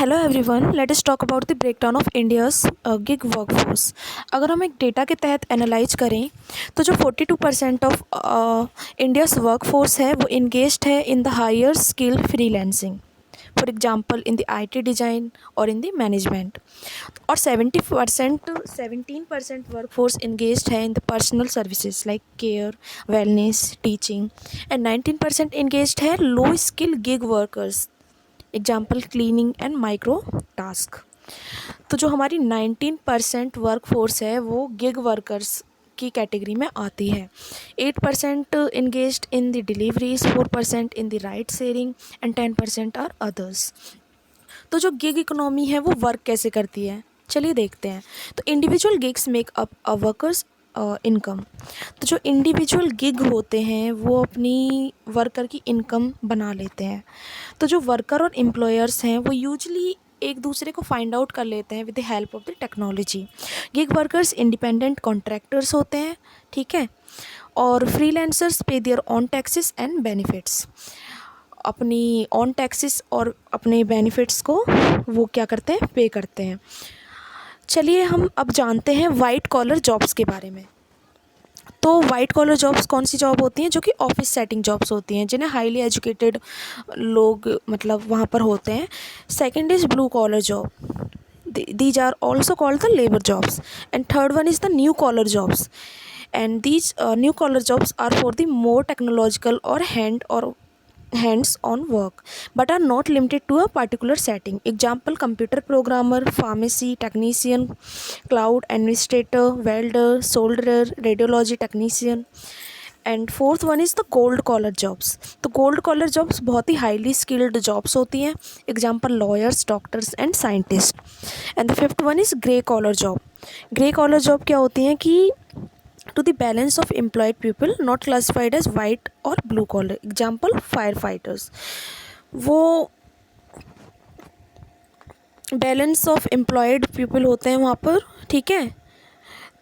Hello everyone, let us talk about the breakdown of India's gig workforce. अगर हम एक data के तहत एनालाइज करें तो जो 42% ऑफ इंडियाज़ वर्कफोर्स है वो इंगेज्ड है in the higher skill freelancing, for example in the IT design और इन द मैनेजमेंट। और 17% वर्कफोर्स इंगेज्ड है in the personal services like care, wellness, teaching. And 19% engaged है low skill gig workers, example cleaning and micro task. तो जो हमारी 19% work force है वो gig workers की कैटेगरी में आती है। 8% engaged in the deliveries, 4% in the ride sharing and 10% are others. तो जो गिग इकोनॉमी है वो वर्क कैसे करती है, चलिए देखते हैं। तो इंडिविजुअल गिग्स मेक अप अ वर्कर्स इनकम। तो जो इंडिविजुअल गिग होते हैं वो अपनी वर्कर की इनकम बना लेते हैं। तो जो वर्कर और एम्प्लॉयर्स हैं वो यूजली एक दूसरे को फाइंड आउट कर लेते हैं with the help of the technology. Gig workers independent contractors होते हैं, ठीक है। और freelancers pay their own taxes and benefits. अपनी ऑन टैक्सेस और अपने बेनिफिट्स को वो क्या करते हैं, पे करते हैं। चलिए हम अब जानते हैं वाइट कॉलर जॉब्स के बारे में। तो वाइट कॉलर जॉब्स कौन सी जॉब होती हैं? जो कि ऑफिस सेटिंग जॉब्स होती हैं, जिन्हें हाईली एजुकेटेड लोग मतलब वहाँ पर होते हैं। Second is blue collar job, these are also called the labor jobs. And third one is the new collar jobs, and these new collar jobs are for the more technological or hands on work, but are not limited to a particular setting. Example: computer programmer, pharmacy technician, cloud administrator, welder, solderer, radiology technician. And fourth one is the gold collar jobs. तो gold collar jobs बहुत ही highly skilled jobs होती हैं, example lawyers, doctors and scientist. And the fifth one is grey collar job. Grey collar job क्या होती हैं कि to the balance of employed people not classified as white और blue collar, example fire fighters. वो balance of employed people होते हैं वहाँ पर, ठीक है।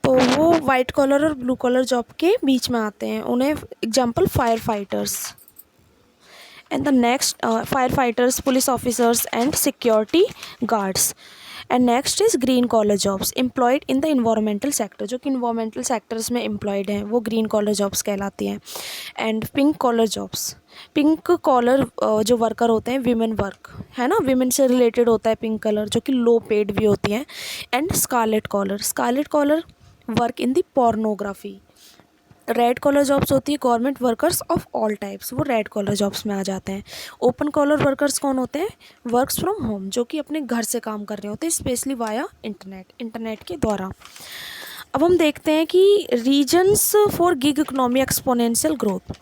तो वो वाइट कॉलर और ब्लू कॉलर जॉब के बीच में आते हैं, उन्हें example fire fighters. And the next fire fighters, police officers and security guards. And next is green collar jobs, employed in the environmental sector. जो कि इन्वायरमेंटल सेक्टर्स में एम्प्लॉयड हैं वो ग्रीन कॉलर जॉब्स कहलाती हैं। And pink collar jobs, pink collar जो worker होते हैं, विमेन वर्क है ना, विमेन से रिलेटेड होता है पिंक कलर, जो कि लो पेड भी होती हैं। And scarlet collar, scarlet collar work in the pornography. Red collar jobs होती है government workers of all types, वो रेड कॉलर जॉब्स में आ जाते हैं। ओपन कॉलर वर्कर्स कौन होते हैं? वर्क्स फ्रॉम होम, जो कि अपने घर से काम कर रहे होते हैं, स्पेशली वाया इंटरनेट के द्वारा। अब हम देखते हैं कि reasons for gig economy exponential growth.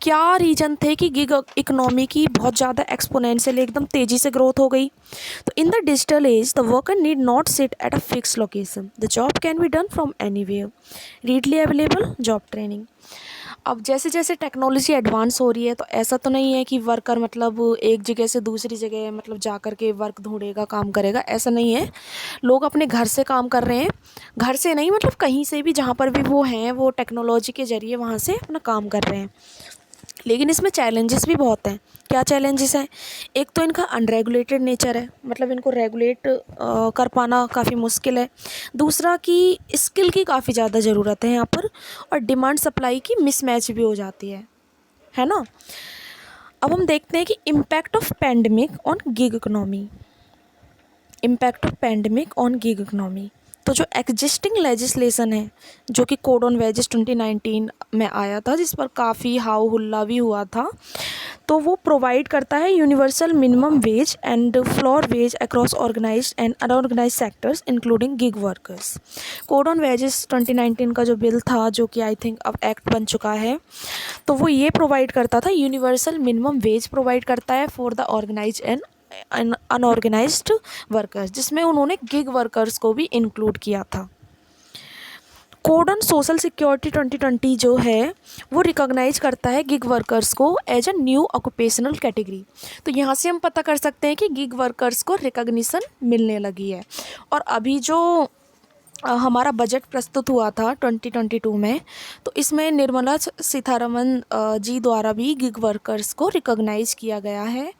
क्या रीजन थे कि गिग इकोनॉमी की बहुत ज़्यादा एक्सपोनेंशियल एकदम तेज़ी से ग्रोथ हो गई? तो in the digital age the worker need not sit at a fix location, the job can be done from anywhere, readily available job training. अब जैसे जैसे टेक्नोलॉजी एडवांस हो रही है तो ऐसा तो नहीं है कि वर्कर मतलब एक जगह से दूसरी जगह मतलब जा कर के वर्क ढूंढेगा, काम करेगा, ऐसा नहीं है। लोग अपने घर से काम कर रहे हैं, घर से नहीं मतलब कहीं से भी, जहाँ पर भी वो हैं वो टेक्नोलॉजी के ज़रिए वहाँ से अपना काम कर रहे हैं। लेकिन इसमें चैलेंजेस भी बहुत हैं। क्या चैलेंजेस हैं? एक तो इनका अनरेगुलेटेड नेचर है, मतलब इनको रेगुलेट कर पाना काफ़ी मुश्किल है। दूसरा कि स्किल की काफ़ी ज़्यादा ज़रूरत है यहाँ पर, और डिमांड सप्लाई की मिसमैच भी हो जाती है ना। अब हम देखते हैं कि impact of pandemic on gig economy. Impact of pandemic on gig economy. तो जो एग्जिस्टिंग लेजिस्लेशन है, जो कि कोड ऑन वेजेस 2019 में आया था, जिस पर काफ़ी हाउ हुल्ला भी हुआ था, तो वो प्रोवाइड करता है universal minimum wage and floor wage across organised and unorganised sectors including gig workers. Code on wages 2019 का जो बिल था, जो कि आई थिंक अब एक्ट बन चुका है, तो वो ये प्रोवाइड करता था, यूनिवर्सल मिनिमम वेज प्रोवाइड करता है for the organised and unorganised workers, जिसमें उन्होंने गिग वर्कर्स को भी इंक्लूड किया था। कोड ऑन सोशल सिक्योरिटी 2020 जो है वो रिकॉग्नाइज करता है गिग वर्कर्स को as a new occupational category. तो यहाँ से हम पता कर सकते हैं कि गिग वर्कर्स को रिकॉग्निशन मिलने लगी है। और अभी जो हमारा बजट प्रस्तुत हुआ था 2022 में, तो इसमें निर्मला सीतारमन जी द्वारा भी गिग वर्कर्स को रिकॉग्नाइज किया गया है।